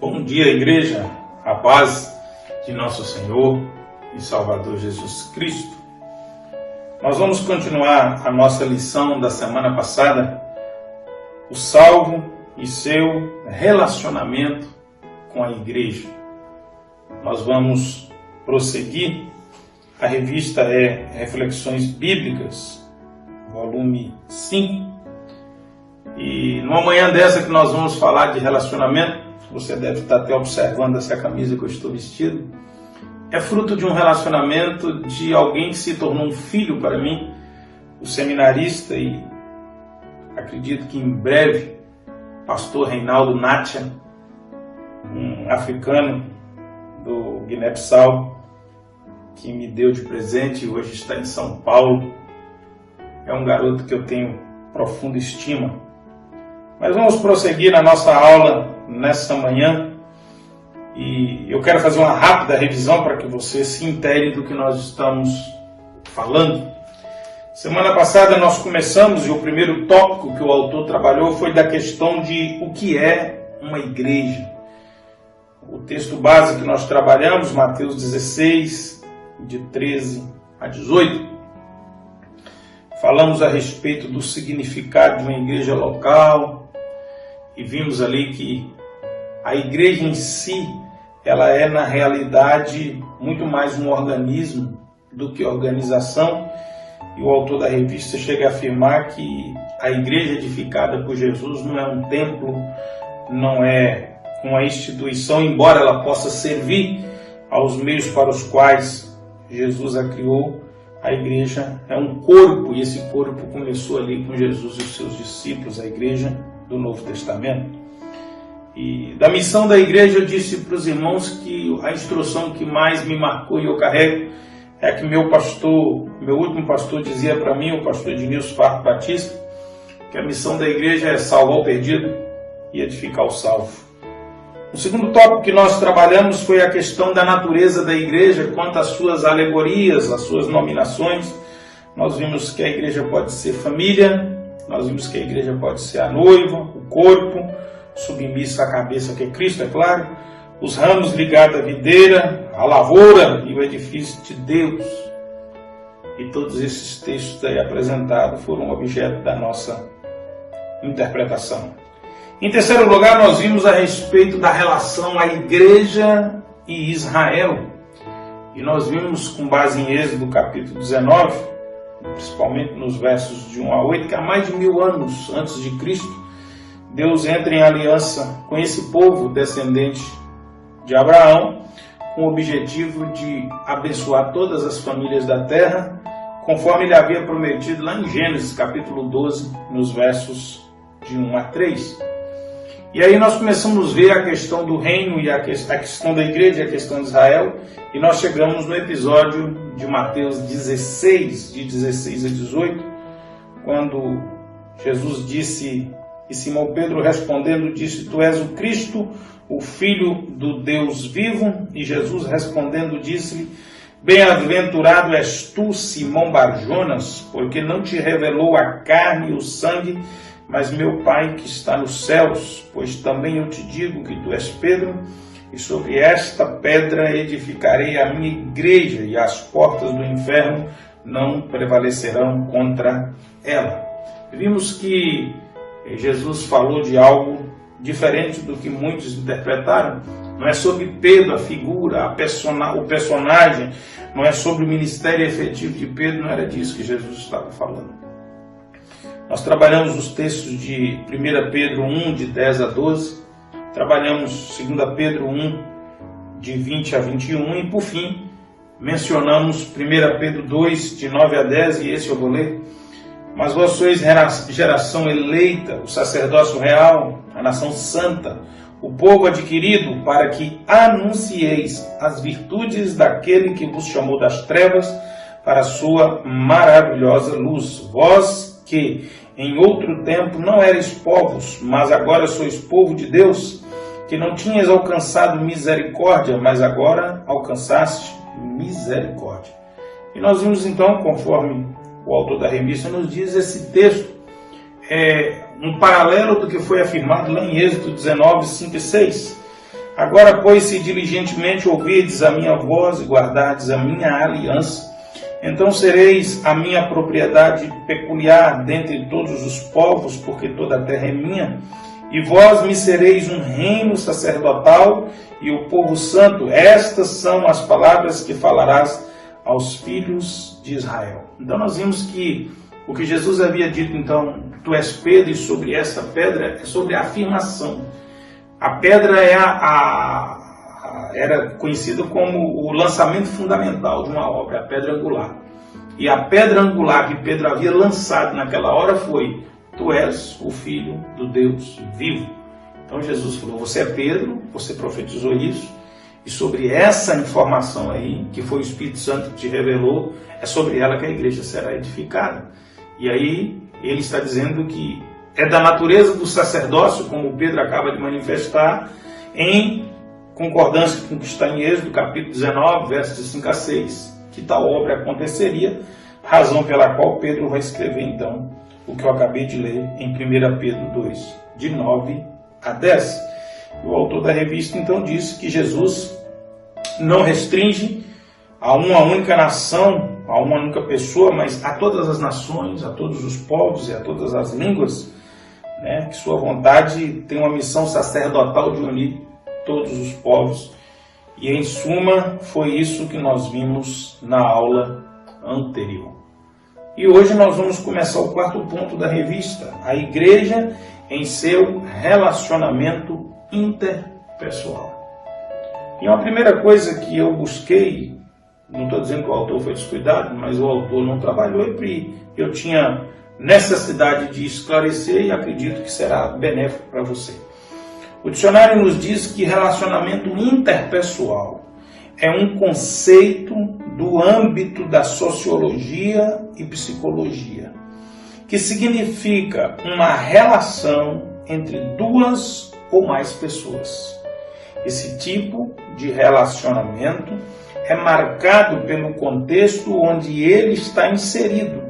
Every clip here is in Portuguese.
Bom dia, igreja, a paz de nosso Senhor e Salvador Jesus Cristo. Nós vamos continuar a nossa lição da semana passada, o salvo e seu relacionamento com a igreja. Nós vamos prosseguir. A revista é Reflexões Bíblicas, volume 5. E numa manhã dessa que nós vamos falar de relacionamento, você deve estar até observando essa camisa que eu estou vestido, é fruto de um relacionamento de alguém que se tornou um filho para mim, o seminarista e acredito que em breve, pastor Reinaldo Natia, um africano do Guiné-Bissau, que me deu de presente e hoje está em São Paulo. É um garoto que eu tenho profunda estima. Mas vamos prosseguir na nossa aula nessa manhã e eu quero fazer uma rápida revisão para que você se intere do que nós estamos falando. Semana passada nós começamos e o primeiro tópico que o autor trabalhou foi da questão de o que é uma igreja. O texto base que nós trabalhamos, Mateus 16, de 13 a 18. Falamos a respeito do significado de uma igreja local, e vimos ali que a igreja em si, ela é na realidade muito mais um organismo do que organização, e o autor da revista chega a afirmar que a igreja edificada por Jesus não é um templo, não é uma instituição, embora ela possa servir aos meios para os quais Jesus a criou. A igreja é um corpo, e esse corpo começou ali com Jesus e os seus discípulos, a igreja do Novo Testamento. E da missão da igreja eu disse para os irmãos que a instrução que mais me marcou e eu carrego é a que meu último pastor dizia para mim, o pastor Ednilson Farco Batista, que a missão da igreja é salvar o perdido e edificar o salvo. O segundo tópico que nós trabalhamos foi a questão da natureza da igreja quanto às suas alegorias, às suas nominações. Nós vimos que a igreja pode ser família, nós vimos que a igreja pode ser a noiva, o corpo, submissa à cabeça que é Cristo, é claro, os ramos ligados à videira, a lavoura e o edifício de Deus. E todos esses textos aí apresentados foram objeto da nossa interpretação. Em terceiro lugar, nós vimos a respeito da relação à igreja e Israel. E nós vimos, com base em Êxodo capítulo 19, principalmente nos versos de 1 a 8, que há mais de 1000 anos antes de Cristo, Deus entra em aliança com esse povo descendente de Abraão, com o objetivo de abençoar todas as famílias da terra, conforme ele havia prometido lá em Gênesis capítulo 12, nos versos de 1 a 3. E aí nós começamos a ver a questão do reino e a questão da igreja e a questão de Israel. E nós chegamos no episódio de Mateus 16, de 16 a 18, quando Jesus disse, e Simão Pedro respondendo disse, Tu és o Cristo, o Filho do Deus vivo. E Jesus respondendo disse-lhe, Bem-aventurado és tu, Simão Barjonas, porque não te revelou a carne e o sangue, mas meu Pai que está nos céus, pois também eu te digo que tu és Pedro, e sobre esta pedra edificarei a minha igreja, e as portas do inferno não prevalecerão contra ela. Vimos que Jesus falou de algo diferente do que muitos interpretaram. Não é sobre Pedro, a figura, o personagem, não é sobre o ministério efetivo de Pedro, não era disso que Jesus estava falando. Nós trabalhamos os textos de 1 Pedro 1, de 10 a 12, trabalhamos 2 Pedro 1, de 20 a 21, e por fim, mencionamos 1 Pedro 2, de 9 a 10, e esse eu vou ler. Mas vós sois geração eleita, o sacerdócio real, a nação santa, o povo adquirido, para que anuncieis as virtudes daquele que vos chamou das trevas para a sua maravilhosa luz. Vós que em outro tempo não erais povos, mas agora sois povo de Deus, que não tinhas alcançado misericórdia, mas agora alcançaste misericórdia. E nós vimos então, conforme o autor da revista nos diz, esse texto é um paralelo do que foi afirmado lá em Êxodo 19, 5 e 6. Agora, pois, se diligentemente ouvirdes a minha voz e guardardes a minha aliança, então sereis a minha propriedade peculiar dentre todos os povos, porque toda a terra é minha, e vós me sereis um reino sacerdotal e o povo santo. Estas são as palavras que falarás aos filhos de Israel. Então nós vimos que o que Jesus havia dito, então, tu és Pedro, e sobre essa pedra é sobre a afirmação. A pedra era conhecida como o lançamento fundamental de uma obra, a pedra angular. E a pedra angular que Pedro havia lançado naquela hora foi: tu és o Filho do Deus vivo. Então Jesus falou: você é Pedro, você profetizou isso, e sobre essa informação aí, que foi o Espírito Santo que te revelou, é sobre ela que a igreja será edificada. E aí ele está dizendo que é da natureza do sacerdócio, como Pedro acaba de manifestar, em concordância com o que está em Êxodo, capítulo 19, versos de 5 a 6, que tal obra aconteceria, razão pela qual Pedro vai escrever, então, o que eu acabei de ler em 1 Pedro 2, de 9 a 10. O autor da revista, então, diz que Jesus não restringe a uma única nação, a uma única pessoa, mas a todas as nações, a todos os povos e a todas as línguas, né, que sua vontade tem uma missão sacerdotal de unir todos os povos. E, em suma, foi isso que nós vimos na aula anterior. E hoje nós vamos começar o quarto ponto da revista, a igreja em seu relacionamento interpessoal. E uma primeira coisa que eu busquei, não estou dizendo que o autor foi descuidado, mas o autor não trabalhou e eu tinha necessidade de esclarecer e acredito que será benéfico para você. O dicionário nos diz que relacionamento interpessoal é um conceito do âmbito da sociologia e psicologia, que significa uma relação entre duas ou mais pessoas. Esse tipo de relacionamento é marcado pelo contexto onde ele está inserido,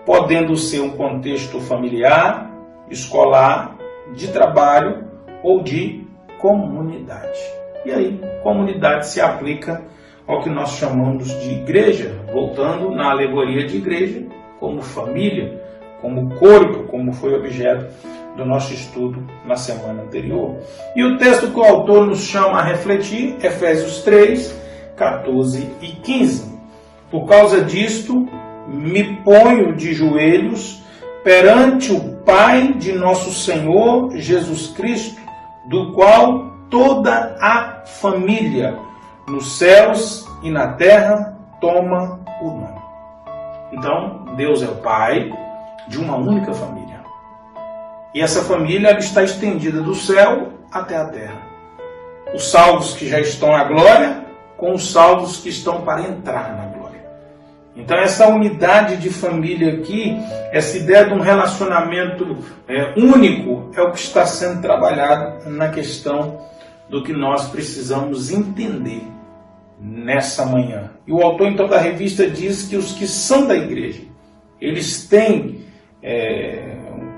podendo ser um contexto familiar, escolar, de trabalho ou de comunidade. E aí, comunidade se aplica ao que nós chamamos de igreja, voltando na alegoria de igreja, como família, como corpo, como foi objeto do nosso estudo na semana anterior. E o texto que o autor nos chama a refletir, Efésios 3, 14 e 15. Por causa disto, me ponho de joelhos perante o Pai de nosso Senhor Jesus Cristo, do qual toda a família, nos céus e na terra, toma o nome. Então, Deus é o Pai de uma única família. E essa família ela está estendida do céu até a terra. Os salvos que já estão na glória, com os salvos que estão para entrar na glória. Então essa unidade de família aqui, essa ideia de um relacionamento único, é o que está sendo trabalhado na questão do que nós precisamos entender nessa manhã. E o autor então da revista diz que os que são da igreja, eles têm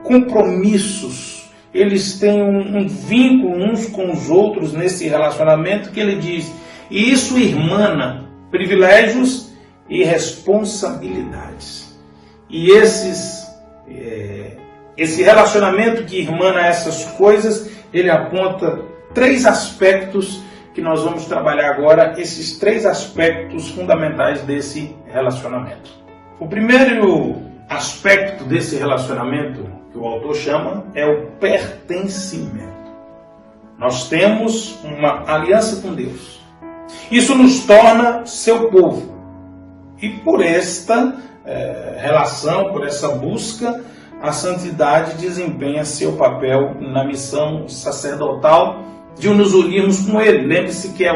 compromissos, eles têm um vínculo uns com os outros nesse relacionamento que ele diz, e isso irmana privilégios e responsabilidades. E esse relacionamento que irmana essas coisas, ele aponta 3 aspectos que nós vamos trabalhar agora, esses 3 aspectos fundamentais desse relacionamento. O primeiro aspecto desse relacionamento que o autor chama é o pertencimento. Nós temos uma aliança com Deus. Isso nos torna seu povo. E por esta relação, por essa busca, a santidade desempenha seu papel na missão sacerdotal de nos unirmos com Ele. Lembre-se que é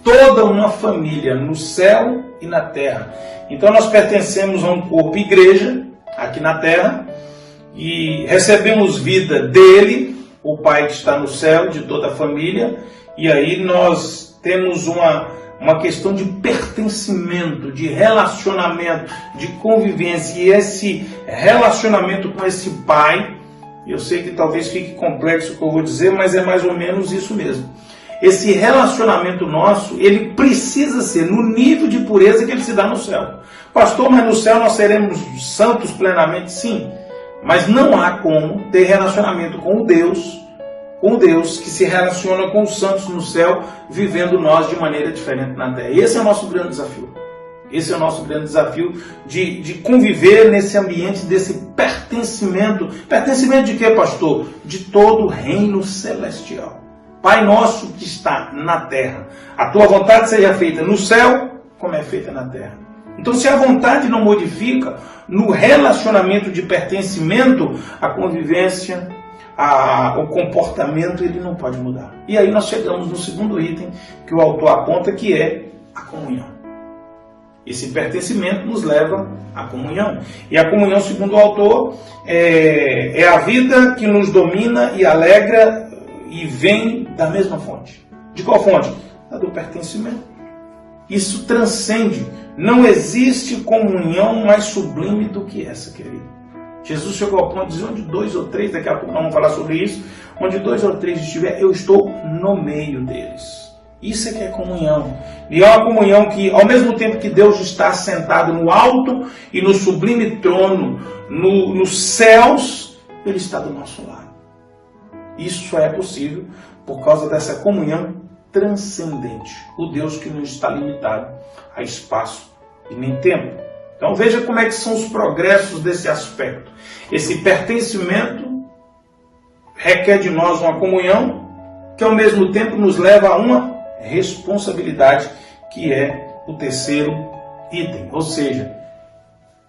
toda uma família no céu e na terra. Então nós pertencemos a um corpo igreja, aqui na terra, e recebemos vida dele, o Pai que está no céu, de toda a família, e aí nós temos uma questão de pertencimento, de relacionamento, de convivência. E esse relacionamento com esse Pai, eu sei que talvez fique complexo o que eu vou dizer, mas é mais ou menos isso mesmo. esse relacionamento nosso, ele precisa ser no nível de pureza que ele se dá no céu. Pastor, mas no céu nós seremos santos plenamente? Sim. Mas não há como ter relacionamento com o Deus que se relaciona com os santos no céu, vivendo nós de maneira diferente na terra. E esse é o nosso grande desafio. Esse é o nosso grande desafio de conviver nesse ambiente desse pertencimento. Pertencimento de quê, pastor? De todo o reino celestial. Pai nosso que está na terra, a tua vontade seja feita no céu, como é feita na terra. Então, se a vontade não modifica, no relacionamento de pertencimento, a convivência, o comportamento, ele não pode mudar. E aí nós chegamos no segundo item que o autor aponta, que é a comunhão. Esse pertencimento nos leva à comunhão. E a comunhão, segundo o autor, é a vida que nos domina e alegra e vem da mesma fonte. De qual fonte? A do pertencimento. Isso transcende. Não existe comunhão mais sublime do que essa, querido. Jesus chegou ao ponto de dizer, onde 2 ou 3, daqui a pouco nós vamos falar sobre isso, onde 2 ou 3 estiver, eu estou no meio deles. Isso é que é comunhão. E é uma comunhão que, ao mesmo tempo que Deus está sentado no alto e no sublime trono, nos céus, Ele está do nosso lado. Isso só é possível por causa dessa comunhão transcendente. O Deus que não está limitado a espaço e nem tempo. Então veja como é que são os progressos desse aspecto. Esse pertencimento requer de nós uma comunhão que ao mesmo tempo nos leva a uma responsabilidade, que é o terceiro item. Ou seja,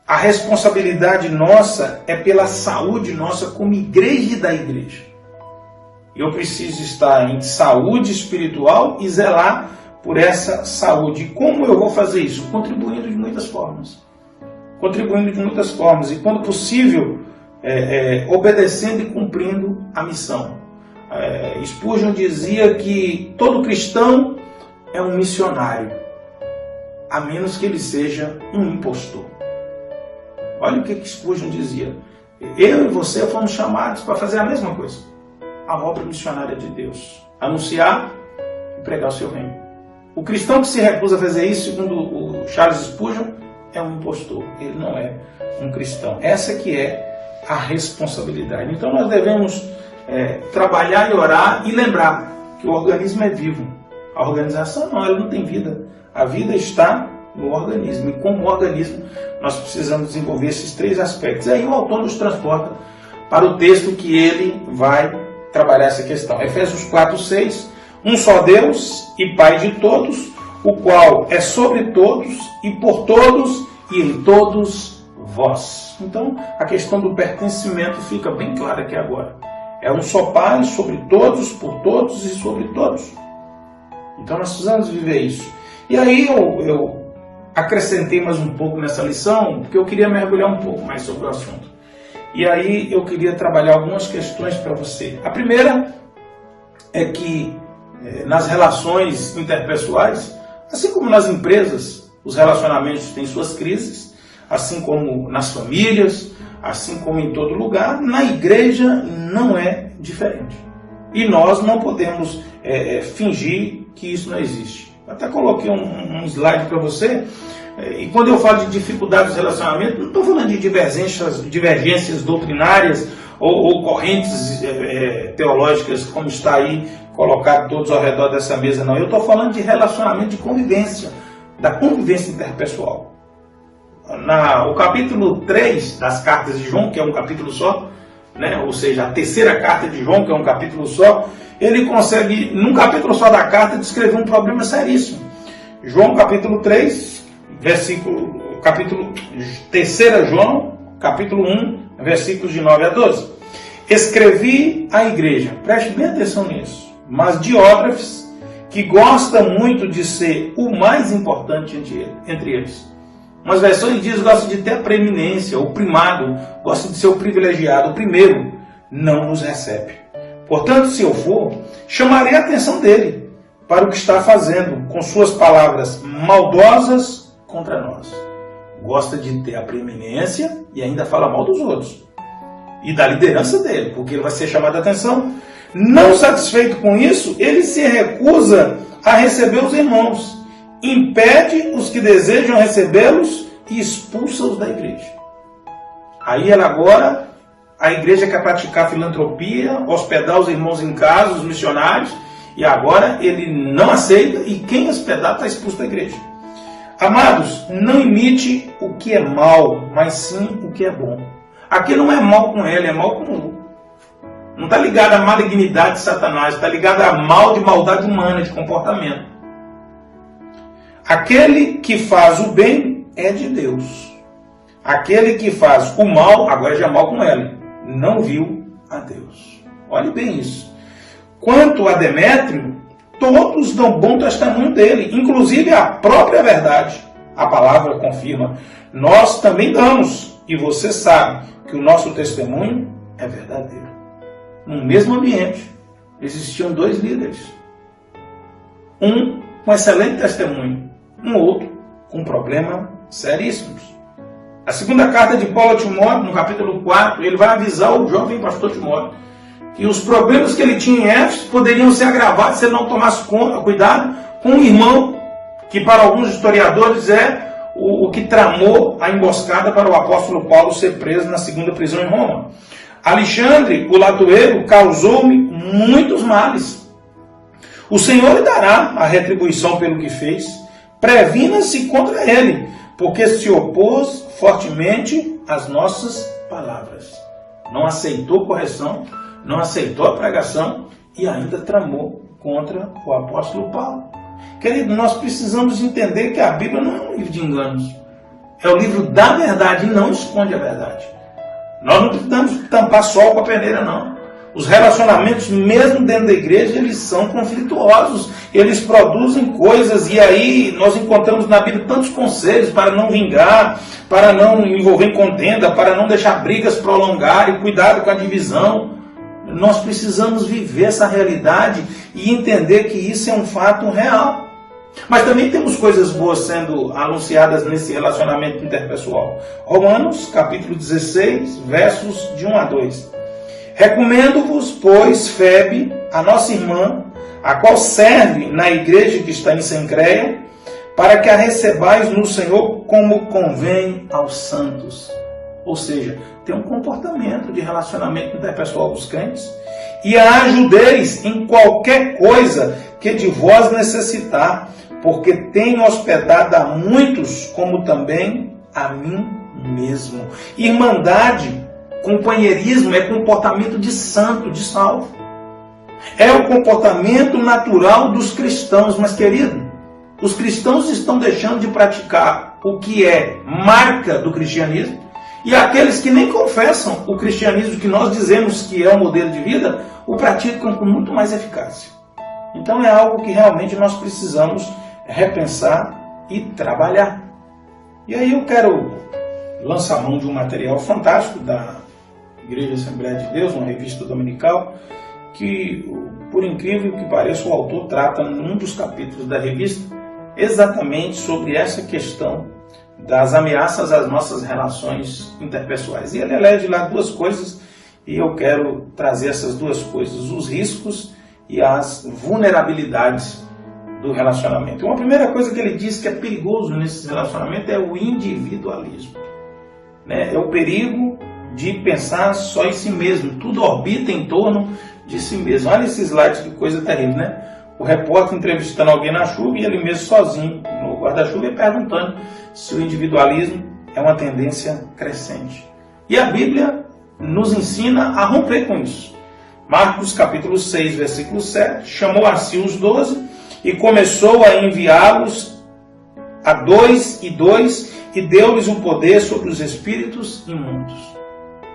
a responsabilidade nossa é pela saúde nossa como igreja da igreja. Eu preciso estar em saúde espiritual e zelar por essa saúde. E como eu vou fazer isso? Contribuindo de muitas formas. E quando possível, obedecendo e cumprindo a missão. Spurgeon dizia que todo cristão é um missionário, a menos que ele seja um impostor. Olha o que Spurgeon dizia. Eu e você fomos chamados para fazer a mesma coisa. A obra missionária de Deus. Anunciar e pregar o seu reino. O cristão que se recusa a fazer isso, segundo o Charles Spurgeon, é um impostor. Ele não é um cristão. Essa que é a responsabilidade. Então nós devemos trabalhar e orar e lembrar que o organismo é vivo. A organização não, ela não tem vida. A vida está no organismo. E como organismo, nós precisamos desenvolver esses 3 aspectos. Aí o autor nos transporta para o texto que ele vai trabalhar essa questão. Efésios 4:6. Um só Deus e Pai de todos, o qual é sobre todos e por todos e em todos vós. Então, a questão do pertencimento fica bem clara aqui agora. É um só Pai sobre todos, por todos e sobre todos. Então, nós precisamos viver isso. E aí eu acrescentei mais um pouco nessa lição, porque eu queria mergulhar um pouco mais sobre o assunto. E aí eu queria trabalhar algumas questões para você. A primeira é que nas relações interpessoais, assim como nas empresas, os relacionamentos têm suas crises, assim como nas famílias, assim como em todo lugar, na igreja não é diferente. E nós não podemos fingir que isso não existe. Eu até coloquei um slide para você, e quando eu falo de dificuldades de relacionamento, não estou falando de divergências doutrinárias ou correntes teológicas, como está aí colocado todos ao redor dessa mesa, não. Eu estou falando de relacionamento, de convivência, da convivência interpessoal. O capítulo 3 das cartas de João, que é um capítulo só, né? Ou seja, a terceira carta de João, que é um capítulo só, ele consegue, num capítulo só da carta, descrever um problema seríssimo. João capítulo 3, capítulo 3 João, capítulo 1, versículos de 9 a 12. Escrevi à igreja, preste bem atenção nisso, mas Diótrefes, que gosta muito de ser o mais importante entre eles. Umas versões dizem que gosta de ter a preeminência, o primado, gosta de ser o privilegiado, o primeiro, não nos recebe. Portanto, se eu for, chamarei a atenção dele para o que está fazendo, com suas palavras maldosas contra nós. Gosta de ter a preeminência e ainda fala mal dos outros. E da liderança dele, porque ele vai ser chamado a atenção. Não satisfeito com isso, ele se recusa a receber os irmãos, impede os que desejam recebê-los e expulsa-os da igreja. Aí a igreja quer praticar filantropia, hospedar os irmãos em casa, os missionários, e agora ele não aceita e quem hospedar está expulso da igreja. Amados, não imite o que é mal, mas sim o que é bom. Aqui não é mal com ele, é mal com o. Não está ligado à malignidade de Satanás, está ligado a mal de maldade humana, de comportamento. Aquele que faz o bem é de Deus. Aquele que faz o mal, agora já é mal com ele, não viu a Deus. Olhe bem isso. Quanto a Demétrio, todos dão bom testemunho dele, inclusive a própria verdade. A palavra confirma. Nós também damos, e você sabe que o nosso testemunho é verdadeiro. No mesmo ambiente, existiam dois líderes. Um com excelente testemunho, um outro com problema seríssimos. A segunda carta de Paulo a Timóteo, no capítulo 4, ele vai avisar o jovem pastor Timóteo que os problemas que ele tinha em Éfeso poderiam ser agravados se ele não tomasse cuidado com um irmão, que para alguns historiadores é o que tramou a emboscada para o apóstolo Paulo ser preso na segunda prisão em Roma. Alexandre, o latoeiro, causou-me muitos males. O Senhor lhe dará a retribuição pelo que fez. Previna-se contra ele, porque se opôs fortemente às nossas palavras. Não aceitou correção, não aceitou a pregação e ainda tramou contra o apóstolo Paulo. Querido, nós precisamos entender que a Bíblia não é um livro de enganos. É o livro da verdade e não esconde a verdade. Nós não precisamos tampar sol com a peneira, não. Os relacionamentos, mesmo dentro da igreja, eles são conflituosos. Eles produzem coisas e aí nós encontramos na Bíblia tantos conselhos para não vingar, para não envolver em contenda, para não deixar brigas prolongarem, cuidado com a divisão. Nós precisamos viver essa realidade e entender que isso é um fato real. Mas também temos coisas boas sendo anunciadas nesse relacionamento interpessoal. Romanos, capítulo 16, versos de 1 a 2. Recomendo-vos, pois, Febe, a nossa irmã, a qual serve na igreja que está em Sencreia, para que a recebais no Senhor como convém aos santos. Ou seja, tem um comportamento de relacionamento interpessoal dos crentes. E a ajudeis em qualquer coisa que de vós necessitar, porque tenho hospedado a muitos, como também a mim mesmo. Irmandade, companheirismo é comportamento de santo, de salvo. É o comportamento natural dos cristãos, mas querido, os cristãos estão deixando de praticar o que é marca do cristianismo, e aqueles que nem confessam o cristianismo que nós dizemos que é o modelo de vida, o praticam com muito mais eficácia. Então é algo que realmente nós precisamos repensar e trabalhar. E aí eu quero lançar mão de um material fantástico da Igreja Assembleia de Deus, uma revista dominical, que, por incrível que pareça, o autor trata num dos capítulos da revista exatamente sobre essa questão das ameaças às nossas relações interpessoais. E ele elege lá duas coisas, e eu quero trazer essas duas coisas, os riscos e as vulnerabilidades do relacionamento. Uma primeira coisa que ele diz que é perigoso nesse relacionamento é o individualismo. É o perigo de pensar só em si mesmo. Tudo orbita em torno de si mesmo. Olha esse slide, que coisa terrível, né? O repórter entrevistando alguém na chuva e ele mesmo sozinho no guarda-chuva e perguntando se o individualismo é uma tendência crescente. E a Bíblia nos ensina a romper com isso. Marcos capítulo 6, versículo 7, chamou a si os 12 e começou a enviá-los a 2 e 2 e deu-lhes o poder sobre os espíritos imundos.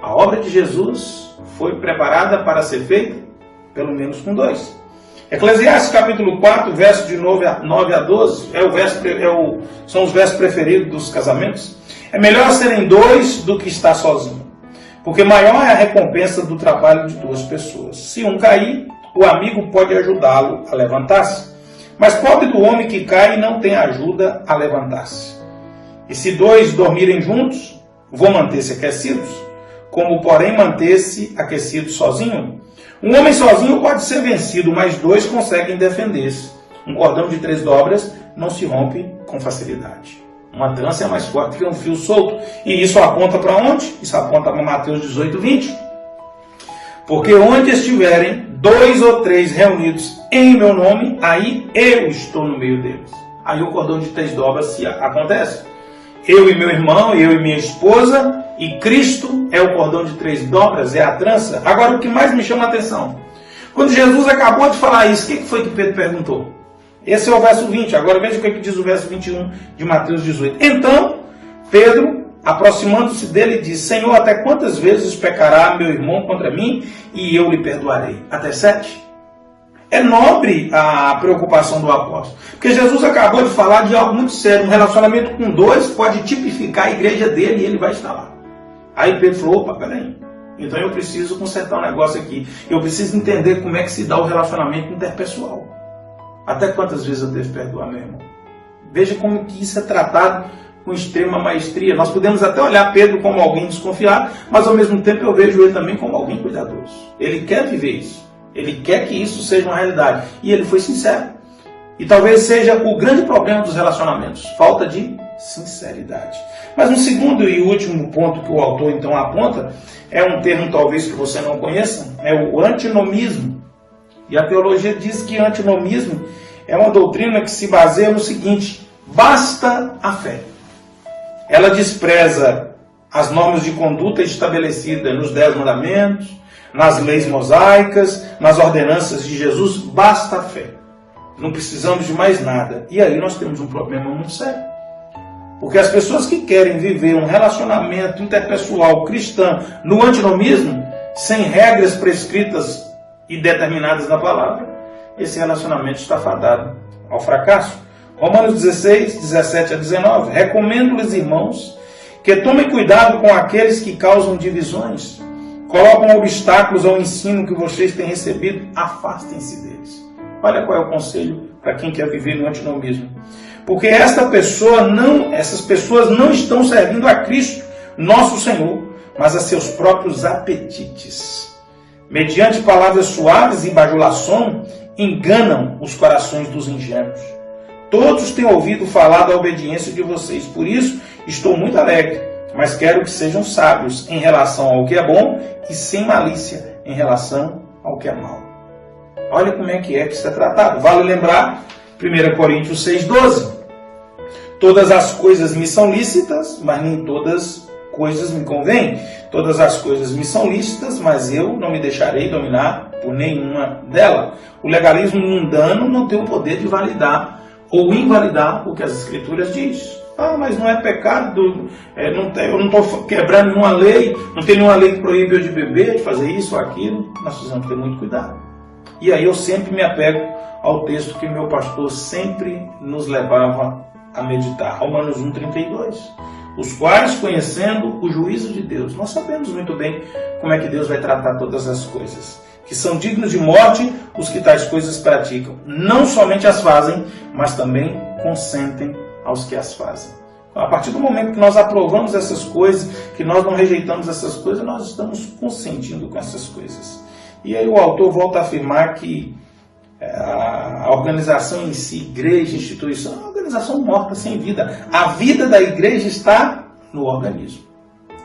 A obra de Jesus foi preparada para ser feita pelo menos com 2. Eclesiastes capítulo 4, verso de 9 a 12, são os versos preferidos dos casamentos. É melhor serem 2 do que estar sozinho, porque maior é a recompensa do trabalho de 2 pessoas. Se um cair, o amigo pode ajudá-lo a levantar-se, mas pobre do homem que cai e não tem ajuda a levantar-se. E se 2 dormirem juntos, vão manter-se aquecidos, como porém manter-se aquecido sozinho? Um homem sozinho pode ser vencido, mas dois conseguem defender-se. Um cordão de 3 dobras não se rompe com facilidade. Uma trança é mais forte que um fio solto. E isso aponta para onde? Isso aponta para Mateus 18, 20. Porque onde estiverem 2 ou 3 reunidos em meu nome, aí eu estou no meio deles. Aí o cordão de 3 dobras se acontece. Eu e meu irmão, eu e minha esposa, e Cristo é o cordão de 3 dobras, é a trança. Agora, o que mais me chama a atenção, quando Jesus acabou de falar isso, o que foi que Pedro perguntou? Esse é o verso 20, agora veja o que diz o verso 21 de Mateus 18. Então, Pedro, aproximando-se dele, disse: Senhor, até quantas vezes pecará meu irmão contra mim, e eu lhe perdoarei? Até 7? É nobre a preocupação do apóstolo, porque Jesus acabou de falar de algo muito sério. Um relacionamento com 2 pode tipificar a igreja dele e ele vai estar lá. Aí Pedro falou: opa, peraí, então eu preciso consertar um negócio aqui. Eu preciso entender como é que se dá o relacionamento interpessoal. Até quantas vezes eu devo perdoar meu irmão? Veja como que isso é tratado com extrema maestria. Nós podemos até olhar Pedro como alguém desconfiado, mas ao mesmo tempo eu vejo ele também como alguém cuidadoso. Ele quer viver isso. Ele quer que isso seja uma realidade. E ele foi sincero. E talvez seja o grande problema dos relacionamentos. Falta de sinceridade. Mas um segundo e último ponto que o autor então aponta, é um termo talvez que você não conheça, é o antinomismo. E a teologia diz que antinomismo é uma doutrina que se baseia no seguinte: basta a fé. Ela despreza as normas de conduta estabelecidas nos 10 mandamentos, nas leis mosaicas, nas ordenanças de Jesus. Basta a fé. Não precisamos de mais nada. E aí nós temos um problema muito sério. Porque as pessoas que querem viver um relacionamento interpessoal cristão no antinomismo, sem regras prescritas e determinadas na palavra, esse relacionamento está fadado ao fracasso. Romanos 16, 17 a 19. Recomendo-lhes, irmãos, que tomem cuidado com aqueles que causam divisões, colocam obstáculos ao ensino que vocês têm recebido, afastem-se deles. Olha qual é o conselho para quem quer viver no antinomismo. Porque essas pessoas não estão servindo a Cristo, nosso Senhor, mas a seus próprios apetites. Mediante palavras suaves e bajulação, enganam os corações dos ingênuos. Todos têm ouvido falar da obediência de vocês, por isso estou muito alegre, mas quero que sejam sábios em relação ao que é bom e sem malícia em relação ao que é mal. Olha como é que isso é tratado. Vale lembrar 1 Coríntios 6,12. Todas as coisas me são lícitas, mas nem todas coisas me convêm. Todas as coisas me são lícitas, mas eu não me deixarei dominar por nenhuma delas. O legalismo mundano não tem o poder de validar ou invalidar o que as Escrituras dizem. Ah, mas não é pecado, eu não estou quebrando nenhuma lei, não tem nenhuma lei que proíbe eu de beber, de fazer isso ou aquilo. Nós precisamos ter muito cuidado. E aí eu sempre me apego ao texto que meu pastor sempre nos levava a meditar. Romanos 1,32. Os quais, conhecendo o juízo de Deus, nós sabemos muito bem como é que Deus vai tratar todas as coisas. Que são dignos de morte os que tais coisas praticam. Não somente as fazem, mas também consentem aos que as fazem. A partir do momento que nós aprovamos essas coisas, que nós não rejeitamos essas coisas, nós estamos consentindo com essas coisas. E aí o autor volta a afirmar que a organização em si, igreja, instituição, é uma organização morta, sem vida. A vida da igreja está no organismo.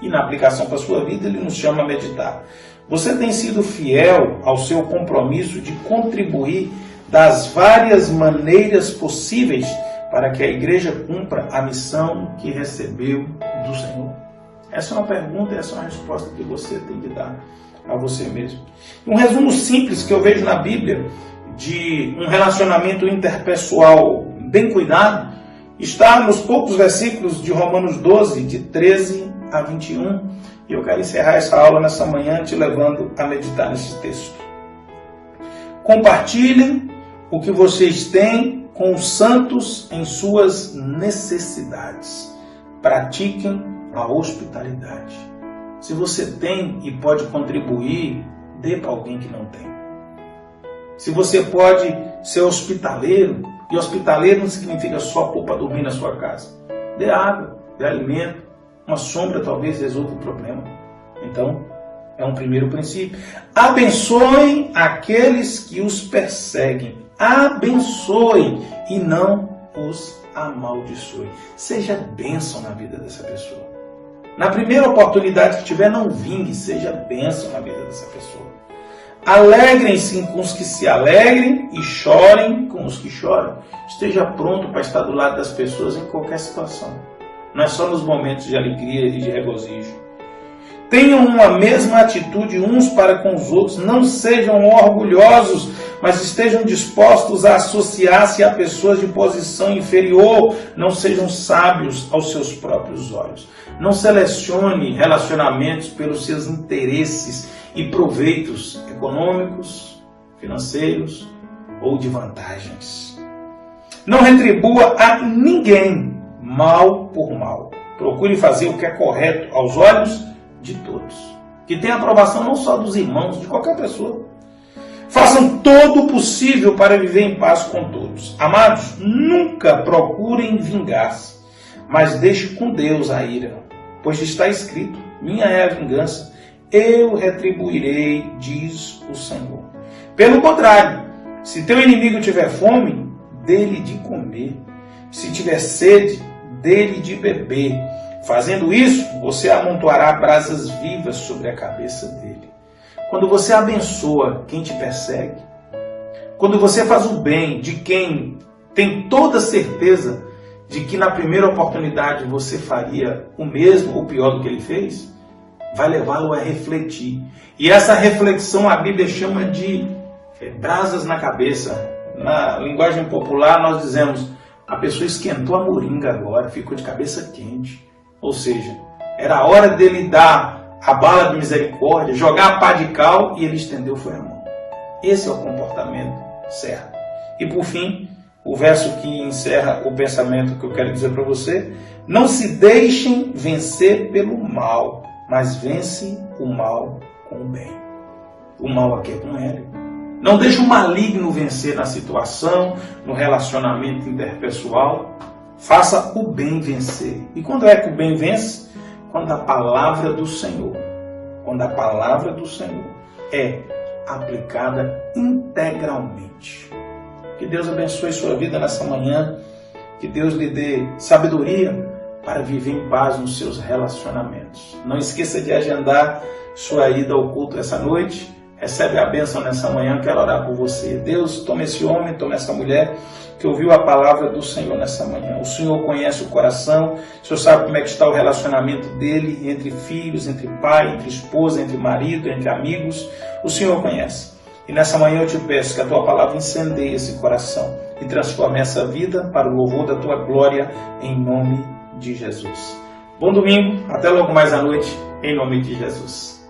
E na aplicação para a sua vida, ele nos chama a meditar. Você tem sido fiel ao seu compromisso de contribuir das várias maneiras possíveis para que a igreja cumpra a missão que recebeu do Senhor? Essa é uma pergunta e essa é uma resposta que você tem que dar a você mesmo. Um resumo simples que eu vejo na Bíblia de um relacionamento interpessoal bem cuidado está nos poucos versículos de Romanos 12, de 13 a 21. E eu quero encerrar essa aula nessa manhã te levando a meditar nesse texto. Compartilhem o que vocês têm com os santos em suas necessidades. Pratiquem a hospitalidade. Se você tem e pode contribuir, dê para alguém que não tem. Se você pode ser hospitaleiro, e hospitaleiro não significa só pôr para dormir na sua casa. Dê água, dê alimento, uma sombra talvez resolva o problema. Então, É um primeiro princípio. Abençoem aqueles que os perseguem. Abençoem e não os amaldiçoem. Seja bênção na vida dessa pessoa. Na primeira oportunidade que tiver, não vingue, seja bênção na vida dessa pessoa. Alegrem-se com os que se alegrem e chorem com os que choram. Esteja pronto para estar do lado das pessoas em qualquer situação. Não é só nos momentos de alegria e de regozijo. Tenham uma mesma atitude uns para com os outros. Não sejam orgulhosos, mas estejam dispostos a associar-se a pessoas de posição inferior. Não sejam sábios aos seus próprios olhos. Não selecione relacionamentos pelos seus interesses e proveitos econômicos, financeiros ou de vantagens. Não retribua a ninguém mal por mal. Procure fazer o que é correto aos olhos de todos. Que tenha aprovação não só dos irmãos, de qualquer pessoa. Façam todo o possível para viver em paz com todos. Amados, nunca procurem vingar-se, mas deixe com Deus a ira, pois está escrito: minha é a vingança, eu retribuirei, diz o Senhor. Pelo contrário, se teu inimigo tiver fome, dê-lhe de comer. Se tiver sede, dê-lhe de beber. Fazendo isso, você amontoará brasas vivas sobre a cabeça dele. Quando você abençoa quem te persegue, quando você faz o bem de quem tem toda certeza de que na primeira oportunidade você faria o mesmo ou pior do que ele fez, vai levá-lo a refletir. E essa reflexão a Bíblia chama de brasas na cabeça. Na linguagem popular nós dizemos: a pessoa esquentou a moringa agora, ficou de cabeça quente. Ou seja, era a hora dele dar a bala de misericórdia, jogar a pá de cal, e ele estendeu foi a mão. Esse é o comportamento certo. E por fim, o verso que encerra o pensamento que eu quero dizer para você: não se deixem vencer pelo mal, mas vence o mal com o bem. O mal aqui é com ele. Não deixe o maligno vencer na situação, no relacionamento interpessoal. Faça o bem vencer. E quando é que o bem vence? Quando a palavra do Senhor, é aplicada integralmente. Que Deus abençoe sua vida nessa manhã. Que Deus lhe dê sabedoria para viver em paz nos seus relacionamentos. Não esqueça de agendar sua ida ao culto essa noite. Recebe a bênção nessa manhã, quero orar por você. Deus, toma esse homem, toma essa mulher que ouviu a palavra do Senhor nessa manhã. O Senhor conhece o coração, o Senhor sabe como é que está o relacionamento dele entre filhos, entre pai, entre esposa, entre marido, entre amigos. O Senhor conhece. E nessa manhã eu te peço que a tua palavra incendeie esse coração e transforme essa vida para o louvor da tua glória, em nome de Jesus. Bom domingo, até logo mais à noite, em nome de Jesus.